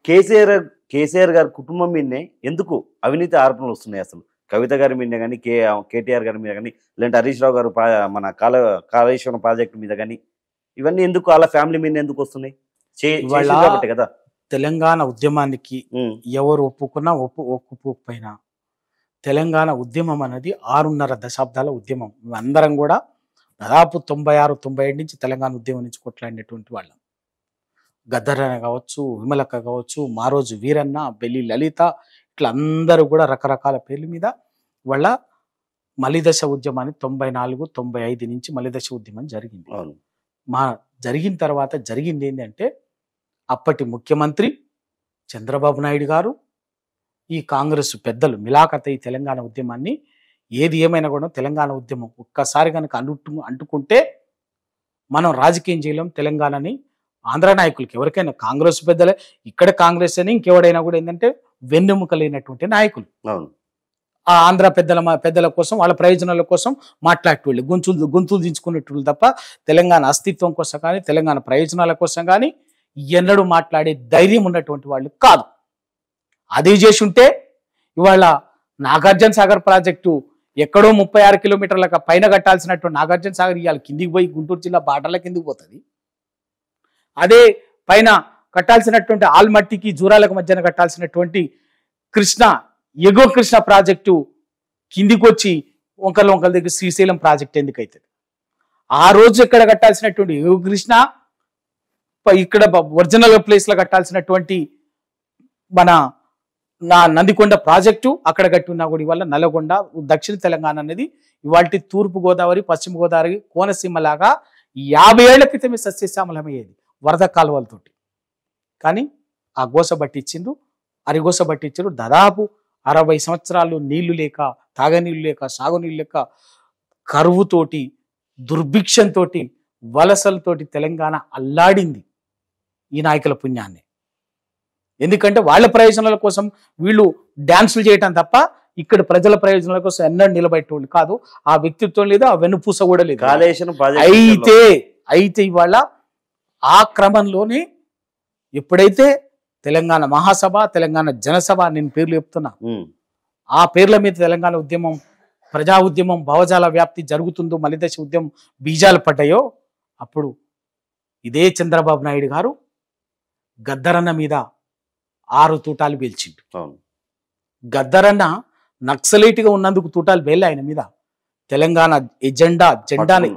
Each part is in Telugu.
కేసీఆర్ కేసీఆర్ గారి కుటుంబం మీదనే ఎందుకు అవినీతి ఆరోపణలు వస్తున్నాయి అసలు? కవిత గారి మీద కానీ, కేటీఆర్ గారి మీద కానీ, లేదంటే హరీష్ రావు గారు మన కాళేశ్వరం ప్రాజెక్టు మీద కానీ, ఇవన్నీ ఎందుకు వాళ్ళ ఫ్యామిలీ మీద ఎందుకు వస్తున్నాయి? కాబట్టి కదా తెలంగాణ ఉద్యమానికి ఎవరు ఒప్పుకున్నా ఒప్పుకోకపోయినా తెలంగాణ ఉద్యమం అనేది 6.5 దశాబ్దాల ఉద్యమం. అందరం కూడా దాదాపు 96-97 నుంచి తెలంగాణ ఉద్యమం నుంచి కొట్లాడినటువంటి వాళ్ళం. గద్దరన్న కావచ్చు, విమలక్క కావచ్చు, మారోజు వీరన్న, బెల్లి లలిత, ఇట్లా అందరూ కూడా రకరకాల పేర్ల మీద వాళ్ళ మలిదశ ఉద్యమాన్ని 94-95 నుంచి మలిదశ ఉద్యమం జరిగింది. జరిగిన తర్వాత జరిగింది ఏంటంటే అప్పటి ముఖ్యమంత్రి చంద్రబాబు నాయుడు గారు ఈ కాంగ్రెస్ పెద్దలు మిలాఖత్ ఈ తెలంగాణ ఉద్యమాన్ని ఏది ఏమైనా కూడా తెలంగాణ ఉద్యమం ఒక్కసారి కనుక అంటుకుంటే మనం రాజకీయం చేయలేం తెలంగాణని. ఆంధ్ర నాయకులకి ఎవరికైనా కాంగ్రెస్ పెద్దలే, ఇక్కడ కాంగ్రెస్ అని ఇంకెవడైనా కూడా ఏంటంటే వెన్నెముక లేనటువంటి నాయకులు. ఆ ఆంధ్ర పెద్దల కోసం వాళ్ళ ప్రయోజనాల కోసం మాట్లాడేటోళ్ళు, గొంతులు దించుకునేటోళ్ళు తప్ప తెలంగాణ అస్తిత్వం కోసం కానీ తెలంగాణ ప్రయోజనాల కోసం కానీ ఎన్నడూ మాట్లాడే ధైర్యం ఉన్నటువంటి వాళ్ళు కాదు. అదే చేసి ఉంటే ఇవాళ నాగార్జున సాగర్ ప్రాజెక్టు ఎక్కడో 36 కిలోమీటర్ల పైన కట్టాల్సినటువంటి నాగార్జున సాగర్ ఇవాళ కిందికి పోయి గుంటూరు జిల్లా బార్డర్ల కిందికి పోతుంది. అదే పైన కట్టాల్సినటువంటి ఆల్మట్టికి జూరాలకు మధ్యన కట్టాల్సినటువంటి ఎగువ కృష్ణ ప్రాజెక్టు కిందికి వచ్చి వంకల దగ్గర శ్రీశైలం ప్రాజెక్ట్ ఎందుకు అవుతుంది? ఆ రోజు ఇక్కడ కట్టాల్సినటువంటి ఎగువ కృష్ణ, ఇక్కడ ఒరిజినల్ ప్లేస్ లో కట్టాల్సినటువంటి మన నందికొండ ప్రాజెక్టు అక్కడ కట్టున్నా కూడా ఇవాళ నల్లగొండ దక్షిణ తెలంగాణ అనేది ఇవాళ తూర్పు గోదావరి పశ్చిమ గోదావరి కోనసీమ లాగా 50 ఏళ్ల క్రితమే సస్యశ్యామలమయ్యేది వరద కాలువలతోటి. కానీ ఆ గోస బట్టిచ్చిండ్రు, అరిగోస బట్టిచ్చారు. దాదాపు 60 సంవత్సరాలు నీళ్లు లేక, తాగనీళ్ళు లేక, సాగునీళ్ళు లేక, కరువుతోటి, దుర్భిక్షంతో, వలసలతోటి తెలంగాణ అల్లాడింది ఈ నాయకుల పుణ్యాన్ని. ఎందుకంటే వాళ్ళ ప్రయోజనాల కోసం వీళ్ళు డ్యాన్సులు చేయటం తప్ప ఇక్కడ ప్రజల ప్రయోజనాల కోసం ఎన్నడూ నిలబెట్టేవాళ్ళు కాదు. ఆ వ్యక్తిత్వం లేదు, ఆ వెన్నుపూస కూడా లేదు. అయితే ఇవాళ ఆ క్రమంలోనే ఎప్పుడైతే తెలంగాణ మహాసభ, తెలంగాణ జనసభ, నేను పేర్లు చెప్తున్నా, ఆ పేర్ల మీద తెలంగాణ ఉద్యమం, ప్రజా ఉద్యమం, భావజాల వ్యాప్తి జరుగుతుందో, మలిదశ ఉద్యమం బీజాలు పడ్డాయో, అప్పుడు ఇదే చంద్రబాబు నాయుడు గారు గద్దరన్న మీద 6 తూటాలు పేల్చిండు. గద్దరన్న నక్సలైట్గా ఉన్నందుకు తూటాలు పేలే ఆయన మీద. తెలంగాణ జెండాను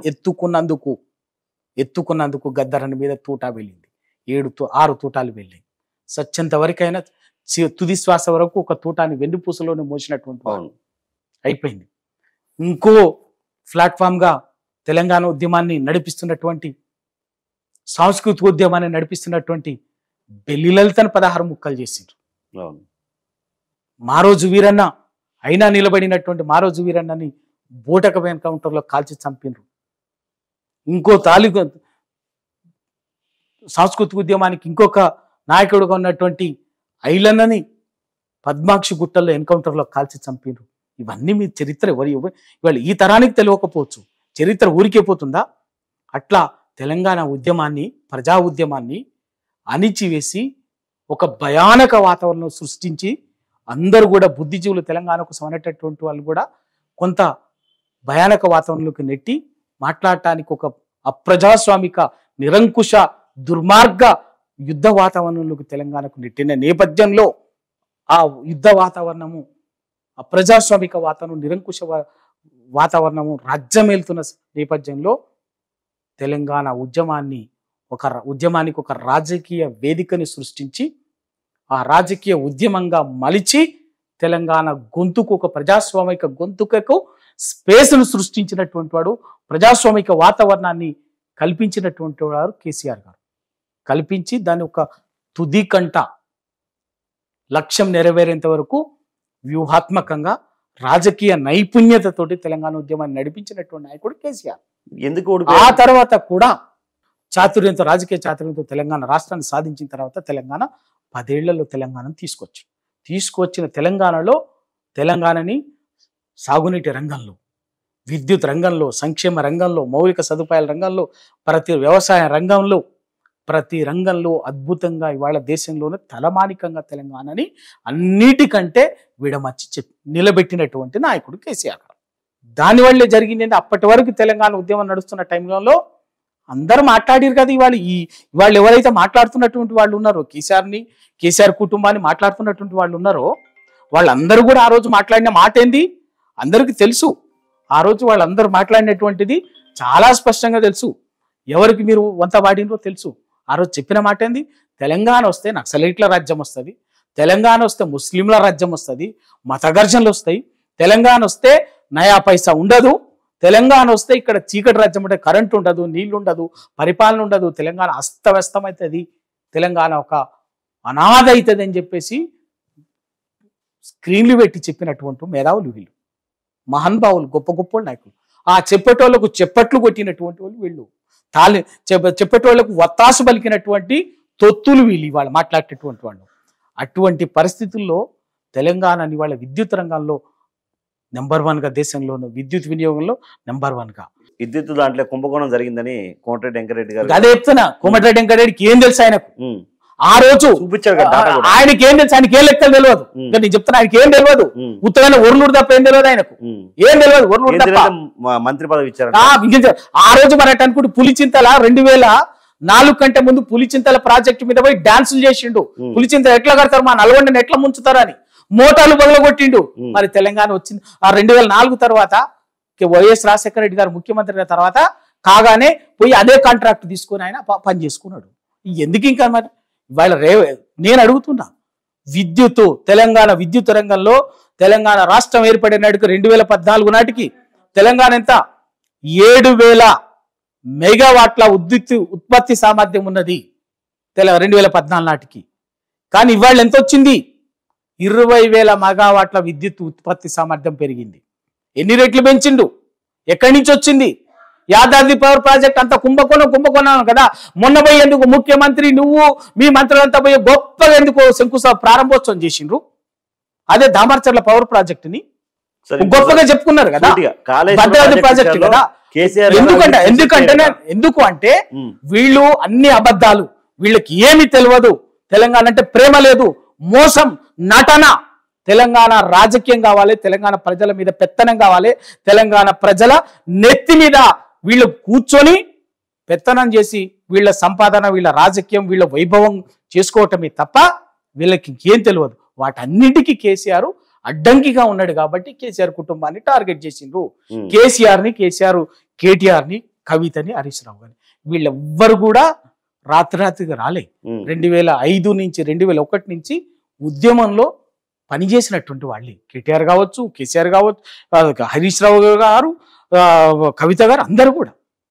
ఎత్తుకున్నందుకు గద్దరన్న మీద తూటా వెళ్ళింది. 6 తూటాలు వెళ్ళాయి. సత్యంత వరకైనా తుది శ్వాస వరకు ఒక తూటాన్ని వెన్నుపూసలోనే మోసినటువంటి అయిపోయింది. ఇంకో ప్లాట్ఫామ్ గా తెలంగాణ ఉద్యమాన్ని నడిపిస్తున్నటువంటి, సాంస్కృతిక ఉద్యమాన్ని నడిపిస్తున్నటువంటి బెల్లి లలితను 16 ముక్కలు చేసిండ్రు. మారోజు వీరన్న అయినా నిలబడినటువంటి మారోజు వీరన్నని బూటక ఎన్కౌంటర్లో కాల్చి చంపినరు. ఇంకో సాంస్కృతిక ఉద్యమానికి ఇంకొక నాయకుడుగా ఉన్నటువంటి ఐలన్నని పద్మాక్షి గుట్టల్లో ఎన్కౌంటర్లో కాల్చి చంపినరు. ఇవన్నీ మీ చరిత్ర ఇవాళ ఈ తరానికి తెలియకపోవచ్చు, చరిత్ర ఊరికే పోతుందా? అట్లా తెలంగాణ ఉద్యమాన్ని, ప్రజా ఉద్యమాన్ని అణిచివేసి ఒక భయానక వాతావరణం సృష్టించి అందరూ కూడా బుద్ధిజీవులు, తెలంగాణకు సమనేటటువంటి వాళ్ళు కూడా కొంత భయానక వాతావరణంలోకి నెట్టి మాట్లాడటానికి ఒక అప్రజాస్వామిక, నిరంకుశ, దుర్మార్గ యుద్ధ వాతావరణంలోకి తెలంగాణకు నెట్టిన నేపథ్యంలో ఆ యుద్ధ వాతావరణము, అప్రజాస్వామిక వాతావరణం, నిరంకుశ వాతావరణము రాజ్యమేలుతున్న నేపథ్యంలో తెలంగాణ ఉద్యమానికి ఒక రాజకీయ వేదికని సృష్టించి ఆ రాజకీయ ఉద్యమంగా మలిచి తెలంగాణ గొంతుకు, ఒక ప్రజాస్వామిక గొంతుకకు స్పేస్ను సృష్టించినటువంటి వాడు, ప్రజాస్వామిక వాతావరణాన్ని కల్పించినటువంటి వాడు కేసీఆర్ గారు. కల్పించి దాన్ని ఒక తుది కంట లక్ష్యం నెరవేరేంత వరకు వ్యూహాత్మకంగా రాజకీయ నైపుణ్యతతోటి తెలంగాణ ఉద్యమాన్ని నడిపించినటువంటి నాయకుడు కేసీఆర్. ఆ తర్వాత కూడా చాతుర్యంతో, రాజకీయ చాతుర్యంతో తెలంగాణ రాష్ట్రాన్ని సాధించిన తర్వాత తెలంగాణ 10 ఏళ్లలో తెలంగాణను తీసుకొచ్చిన తెలంగాణలో తెలంగాణని సాగునీటి రంగంలో, విద్యుత్ రంగంలో, సంక్షేమ రంగంలో, మౌలిక సదుపాయాల రంగంలో, ప్రతి వ్యవసాయ రంగంలో ప్రతి రంగంలో అద్భుతంగా ఇవాళ దేశంలోనే తలమానికంగా తెలంగాణని అన్నిటికంటే విడమర్చి నిలబెట్టినటువంటి నాయకుడు కేసీఆర్ గారు. దానివల్లే జరిగింది. అప్పటి వరకు తెలంగాణ ఉద్యమం నడుస్తున్న టైంలో అందరూ మాట్లాడారు కదా. ఇవాళ ఎవరైతే మాట్లాడుతున్నటువంటి వాళ్ళు ఉన్నారో, కేసీఆర్ కుటుంబాన్ని మాట్లాడుతున్నటువంటి వాళ్ళు ఉన్నారో, వాళ్ళందరూ కూడా ఆ రోజు మాట్లాడిన మాట ఏంది అందరికీ తెలుసు. ఆ రోజు వాళ్ళందరూ మాట్లాడినటువంటిది చాలా స్పష్టంగా తెలుసు. ఎవరికి మీరు వంత వాడినో తెలుసు. ఆ రోజు చెప్పిన మాట ఏంది, తెలంగాణ వస్తే నక్సలైట్ల రాజ్యం వస్తుంది, తెలంగాణ వస్తే ముస్లింల రాజ్యం వస్తుంది, మత ఘర్షణలు వస్తాయి, తెలంగాణ వస్తే నయా పైసా ఉండదు, తెలంగాణ వస్తే ఇక్కడ చీకటి రాజ్యం అంటే కరెంట్ ఉండదు, నీళ్లు ఉండదు, పరిపాలన ఉండదు, తెలంగాణ అస్తవ్యస్తం అవుతుంది, తెలంగాణ ఒక అనాథ అవుతుంది అని చెప్పేసి స్క్రీన్లు పెట్టి చెప్పినటువంటి మేధావులు వీళ్ళు, మహానుభావులు, గొప్ప గొప్ప నాయకులు. ఆ చెప్పేటోళ్లకు చెప్పట్లు కొట్టినటువంటి వాళ్ళు వీళ్ళు, చెప్పేటోళ్లకు వత్తాసు పలికినటువంటి తొత్తులు వీళ్ళు ఇవాళ మాట్లాడేటటువంటి వాళ్ళు. అటువంటి పరిస్థితుల్లో తెలంగాణని వాళ్ళ విద్యుత్ రంగంలో నెంబర్ 1 గా, దేశంలోనూ విద్యుత్ వినియోగంలో నెంబర్ 1 గా. విద్యుత్ దాంట్లో కుంభకోణం జరిగిందని కోమటిరెడ్డి వెంకటరెడ్డి గారు అదే చెప్తున్నా. కోమటిరెడ్డి వెంకటరెడ్డికి ఏం తెలుసు ఆయనకు? ఆ రోజు చూపించారు కదా, ఆయనకి ఏం తెలుసు? ఆయనకి ఏం లెక్కలు తెలియదు. నేను చెప్తున్నా, ఆయనకి ఏం తెలియదు. ఉత్తమైన ఒర్లుడు తప్ప ఏం తెలియదు ఆయనకు, ఏం తెలియదు. ఒర్లుడు తప్ప. మంత్రి పదవి ఇచ్చారు ఆ రోజు మరి అనుకుంటే పులిచింతల 2004 కంటే ముందు పులిచింతల ప్రాజెక్టు మీద పోయి డాన్సులు చేసిండు. పులిచింతలు ఎట్లా కడతారు, మా నల్గొండని ఎట్లా ముంచుతారు అని మోటార్లు బదులగొట్టిండు. మరి తెలంగాణ వచ్చింది ఆ 2004 తర్వాత. వైఎస్ రాజశేఖర రెడ్డి గారు ముఖ్యమంత్రి తర్వాత కాగానే పోయి అదే కాంట్రాక్ట్ తీసుకొని ఆయన పని చేసుకున్నాడు. ఎందుకు ఇంకా మరి వాళ్ళ నేను అడుగుతున్నా, తెలంగాణ విద్యుత్ రంగంలో తెలంగాణ రాష్ట్రం ఏర్పడిన నాటికి 2014 నాటికి తెలంగాణ ఎంత 7,000 మెగావాట్ల విద్యుత్ ఉత్పత్తి సామర్థ్యం ఉన్నది 2014 నాటికి. కానీ ఇవాళ ఎంత వచ్చింది? 20,000 మెగావాట్ల విద్యుత్ ఉత్పత్తి సామర్థ్యం పెరిగింది. ఎన్ని రెట్లు పెంచిండు? ఎక్కడి నుంచి వచ్చింది? యాదాద్రి పవర్ ప్రాజెక్ట్ అంత కుంభకోణం కదా. మొన్న పోయి ఎందుకు ముఖ్యమంత్రి నువ్వు మీ మంత్రులంతా పోయి గొప్పగా ఎందుకు ప్రారంభోత్సవం చేసిండ్రు? అదే దామర్చర్ల పవర్ ప్రాజెక్టుని గొప్పగా చెప్పుకున్నారు కదా, భద్రాద్రి ప్రాజెక్టు కదా. ఎందుకు అంటే వీళ్ళు అన్ని అబద్ధాలు, వీళ్ళకి ఏమి తెలియదు. తెలంగాణ అంటే ప్రేమ లేదు, మోసం, నటన. తెలంగాణ రాజకీయం కావాలి, తెలంగాణ ప్రజల మీద పెత్తనం కావాలి, తెలంగాణ ప్రజల నెత్తి మీద వీళ్ళు కూర్చొని పెత్తనం చేసి వీళ్ళ సంపాదన, వీళ్ళ రాజకీయం, వీళ్ళ వైభవం చేసుకోవటమే తప్ప వీళ్ళకి ఏం తెలియదు. వాటన్నిటికీ కేసీఆర్ అడ్డంకిగా ఉన్నాడు కాబట్టి కేసీఆర్ కుటుంబాన్ని టార్గెట్ చేసిండ్రు. కేటీఆర్ ని, కవితని, హరీష్ రావు గాని వీళ్ళెవ్వరు కూడా రాత్రిగా రాలే. 2005 నుంచి 2001 నుంచి ఉద్యమంలో పనిచేసినటువంటి వాళ్ళే. కేటీఆర్ కావచ్చు, కేసీఆర్ కావచ్చు, హరీష్ రావు గారు, కవిత గారు, అందరూ కూడా